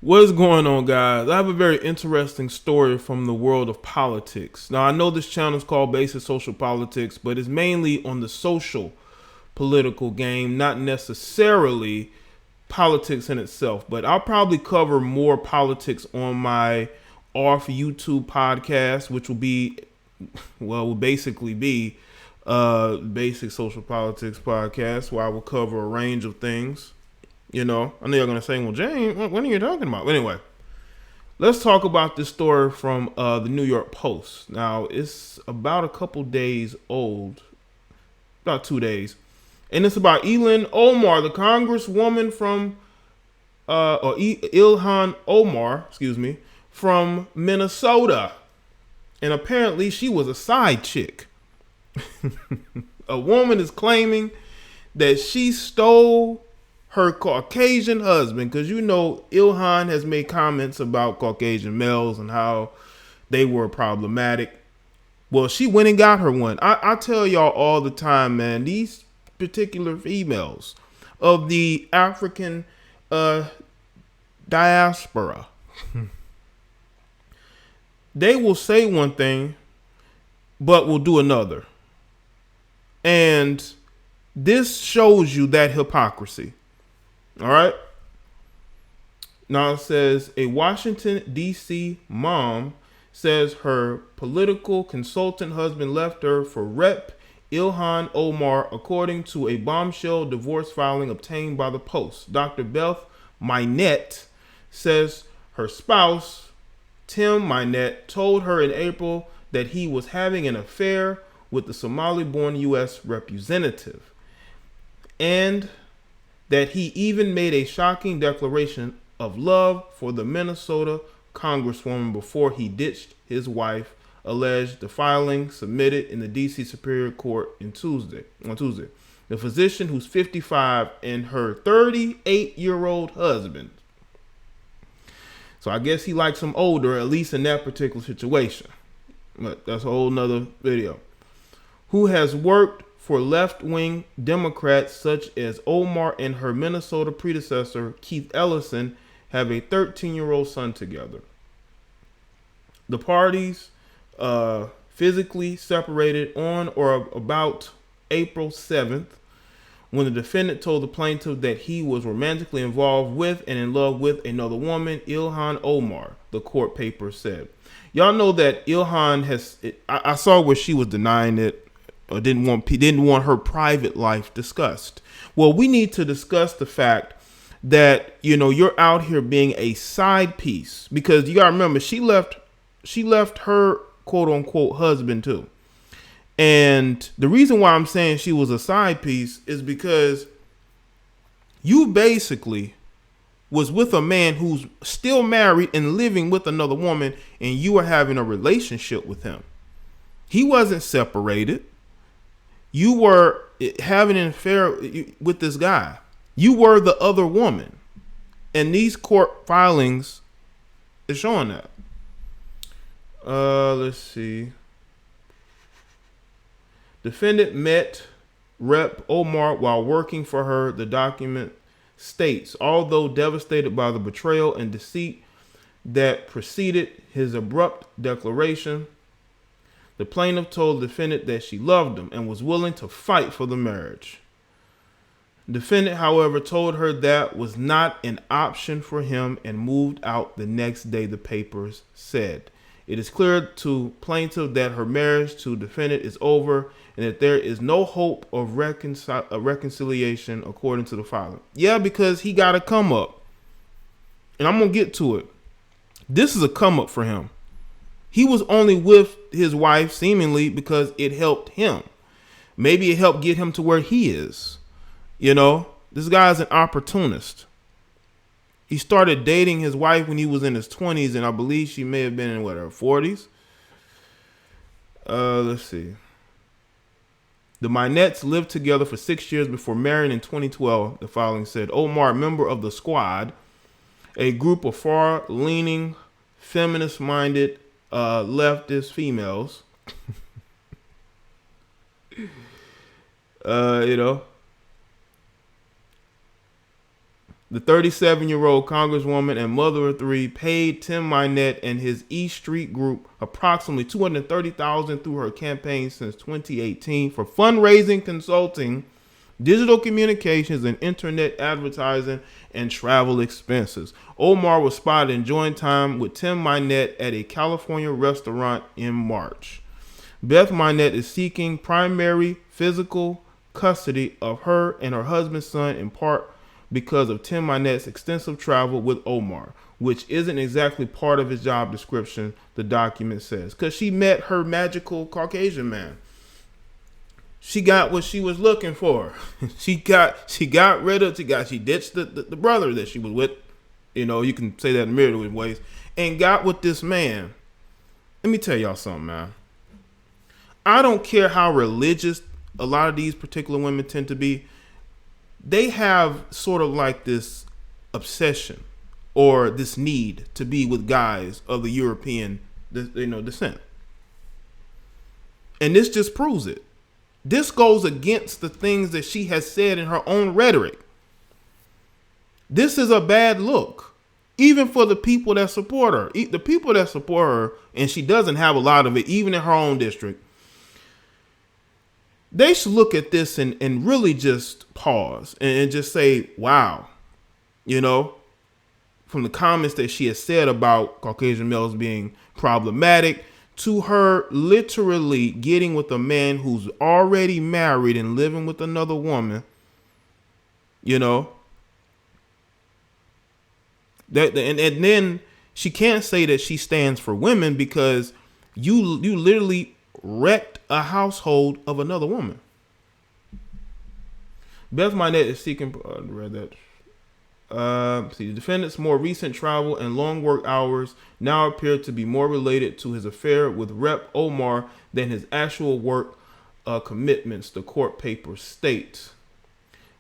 What's going on, guys? I have a very interesting story from the world of politics. Now, I know this channel is called Basic Social Politics, but it's mainly on the social political game, not necessarily politics in itself. But I'll probably cover more politics on my off YouTube podcast, which will basically be Basic Social Politics podcast, where I will cover a range of things. I know you're going to say, well, Jane, what are you talking about? But anyway, let's talk about this story from the New York Post. Now, it's about a couple days old, about 2 days. And it's about Omar, the congresswoman from, Ilhan Omar, from Minnesota. And apparently she was a side chick. A woman is claiming that she stole her Caucasian husband, because Ilhan has made comments about Caucasian males and how they were problematic. Well, she went and got her one. I tell y'all all the time, man, these particular females of the African diaspora, they will say one thing, but will do another. And this shows you that hypocrisy. All right. Now it says a Washington, D.C. mom says her political consultant husband left her for Rep. Ilhan Omar, according to a bombshell divorce filing obtained by the Post. Dr. Beth Minette says her spouse, Tim Minette, told her in April that he was having an affair with the Somali-born U.S. representative, and that he even made a shocking declaration of love for the Minnesota congresswoman before he ditched his wife, alleged the filing submitted in the D.C. Superior Court on Tuesday. The physician, who's 55, and her 38-year-old husband. So I guess he likes him older, at least in that particular situation. But that's a whole nother video. Who has worked for left-wing Democrats such as Omar and her Minnesota predecessor, Keith Ellison, have a 13-year-old son together. The parties physically separated on or about April 7th, when the defendant told the plaintiff that he was romantically involved with and in love with another woman, Ilhan Omar, the court paper said. Y'all know that Ilhan I saw where she was denying it, or didn't want her private life discussed. Well, we need to discuss the fact that you're out here being a side piece, because you gotta remember she left her quote unquote husband too. And the reason why I'm saying she was a side piece is because you basically was with a man who's still married and living with another woman, and you were having a relationship with him. He wasn't separated. You were having an affair with this guy. You were the other woman. And these court filings is showing that. Let's see. Defendant met Rep. Omar while working for her, the document states. Although devastated by the betrayal and deceit that preceded his abrupt declaration, the plaintiff told the defendant that she loved him and was willing to fight for the marriage. The defendant, however, told her that was not an option for him and moved out the next day, the papers said. It is clear to plaintiff that her marriage to defendant is over and that there is no hope of reconciliation, according to the filing. Yeah, because he got a come up. And I'm going to get to it. This is a come up for him. He was only with his wife, seemingly, because it helped him. Maybe it helped get him to where he is. This guy's an opportunist. He started dating his wife when he was in his 20s, and I believe she may have been in, her 40s? Let's see. The Minettes lived together for 6 years before marrying in 2012, the filing said. Omar, member of the Squad, a group of far-leaning, feminist-minded leftist females, The 37-year-old congresswoman and mother of three paid Tim Minette and his E Street group approximately $230,000 through her campaign since 2018 for fundraising, consulting, digital communications, and internet advertising and travel expenses. Omar was spotted enjoying time with Tim Minette at a California restaurant in March. Beth Minette is seeking primary physical custody of her and her husband's son, in part because of Tim Minette's extensive travel with Omar, which isn't exactly part of his job description, the document says, because she met her magical Caucasian man. She got what she was looking for. She ditched the brother that she was with. You can say that in a myriad of ways, and got with this man. Let me tell y'all something, man. I don't care how religious a lot of these particular women tend to be. They have sort of like this obsession or this need to be with guys of the European, descent. And this just proves it. This goes against the things that she has said in her own rhetoric. This is a bad look, even for the people that support her. The people that support her, and she doesn't have a lot of it, even in her own district, they should look at this and really just pause and just say, wow, from the comments that she has said about Caucasian males being problematic to her literally getting with a man who's already married and living with another woman, and then she can't say that she stands for women because you literally wrecked a household of another woman. Beth Minette is seeking. Read that. The defendant's more recent travel and long work hours now appear to be more related to his affair with Rep. Omar than his actual work commitments, the court papers state.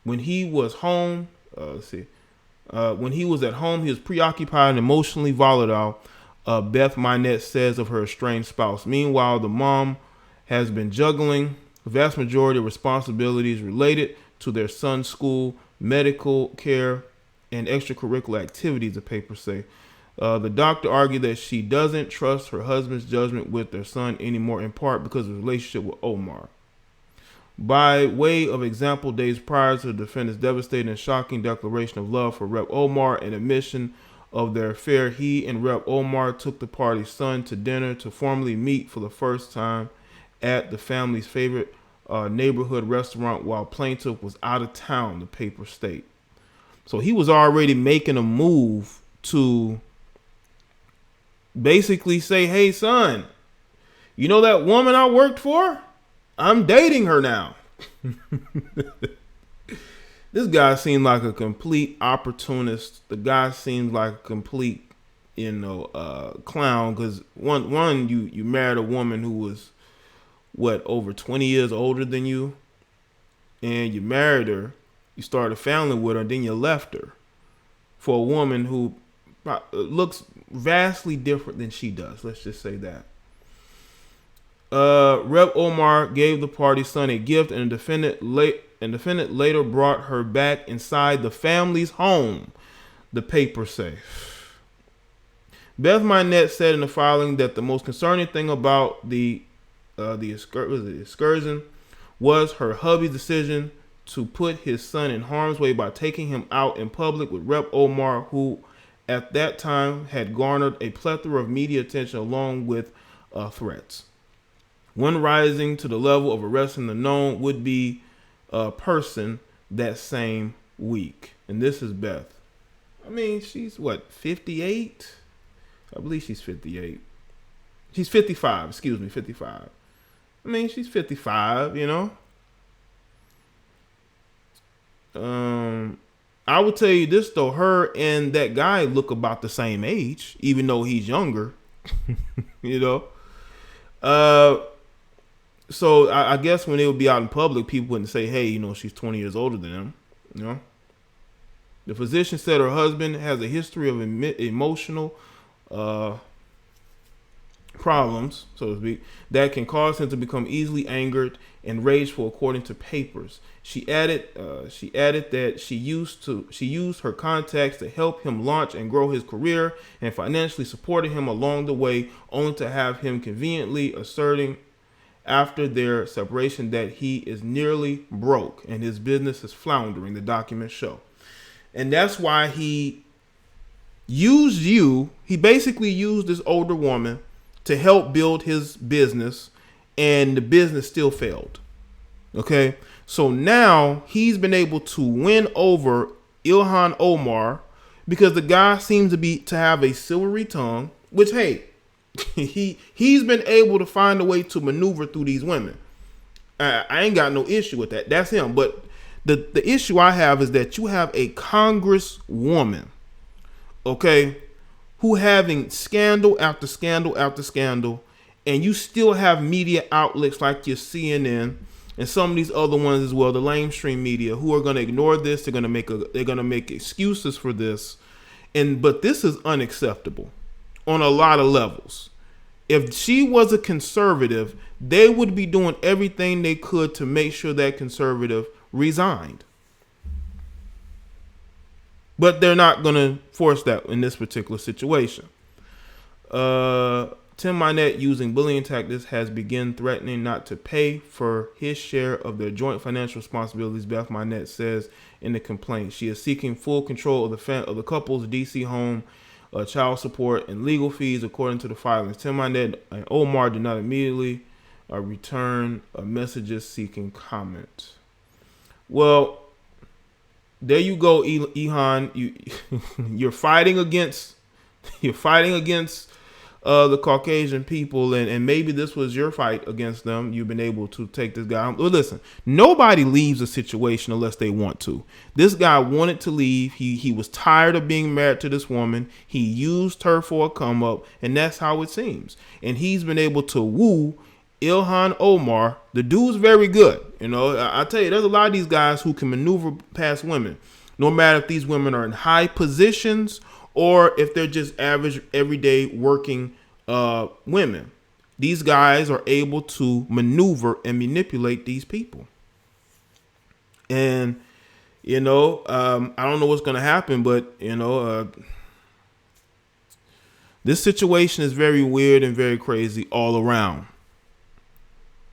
When he was home, when he was at home, he was preoccupied and emotionally volatile. Beth Minette says of her estranged spouse. Meanwhile, the mom has been juggling the vast majority of responsibilities related to their son's school, medical care, and extracurricular activities, the papers say. The doctor argued that she doesn't trust her husband's judgment with their son anymore, in part because of the relationship with Omar. By way of example, days prior to the defendant's devastating and shocking declaration of love for Rep. Omar and admission of their affair, he and Rep. Omar took the party's son to dinner to formally meet for the first time at the family's favorite neighborhood restaurant while plaintiff was out of town, the papers state. So he was already making a move to basically say, hey, son, you know that woman I worked for? I'm dating her now. This guy seemed like a complete opportunist. The guy seemed like a complete, clown. Because one, you married a woman who was, over 20 years older than you. And you married her. You started a family with her, then you left her for a woman who looks vastly different than she does. Let's just say that. Rep. Omar gave the party's son a gift, and the defendant later brought her back inside the family's home, the papers say. Beth Minette said in the filing that the most concerning thing about the excursion was her hubby's decision to put his son in harm's way by taking him out in public with Rep. Omar, who at that time had garnered a plethora of media attention along with threats. One rising to the level of arresting the known would-be person that same week. And this is Beth. I mean, she's 58? I believe she's 58. She's 55, 55. I mean, she's 55, I would tell you this, though. Her and that guy look about the same age, even though he's younger, So I guess when they would be out in public, people wouldn't say, hey, she's 20 years older than them, The physician said her husband has a history of emotional problems, so to speak, that can cause him to become easily angered and rageful, according to papers. She added that she used her contacts to help him launch and grow his career, and financially supported him along the way, only to have him conveniently asserting after their separation that he is nearly broke and his business is floundering, the documents show. And that's why he used you. He basically used this older woman to help build his business, and the business still failed. Okay, so now he's been able to win over Ilhan Omar because the guy seems to have a silvery tongue, which, hey, he's been able to find a way to maneuver through these women. I ain't got no issue with that. That's him. But the issue I have is that you have a congresswoman, okay, who having scandal after scandal after scandal, and you still have media outlets like your CNN and some of these other ones as well, the lamestream media, who are going to ignore this. They're going to make excuses for this, but this is unacceptable on a lot of levels. If she was a conservative, they would be doing everything they could to make sure that conservative resigned. But they're not going to force that in this particular situation. Tim Minette, using bullying tactics, has begun threatening not to pay for his share of their joint financial responsibilities, Beth Minette says in the complaint. She is seeking full control of the couple's D.C. home, child support, and legal fees, according to the filings. Tim Minette and Omar did not immediately return messages seeking comment. Well, there you go, Ilhan. You're fighting against the Caucasian people, and maybe this was your fight against them. You've been able to take this guy. Well, listen, nobody leaves a situation unless they want to. This guy wanted to leave. He was tired of being married to this woman. He used her for a come up, and that's how it seems. And he's been able to woo Ilhan Omar. The dude's very good. You know, I tell you, there's a lot of these guys who can maneuver past women, no matter if these women are in high positions or if they're just average, everyday working women. These guys are able to maneuver and manipulate these people. And, I don't know what's going to happen, but, this situation is very weird and very crazy all around.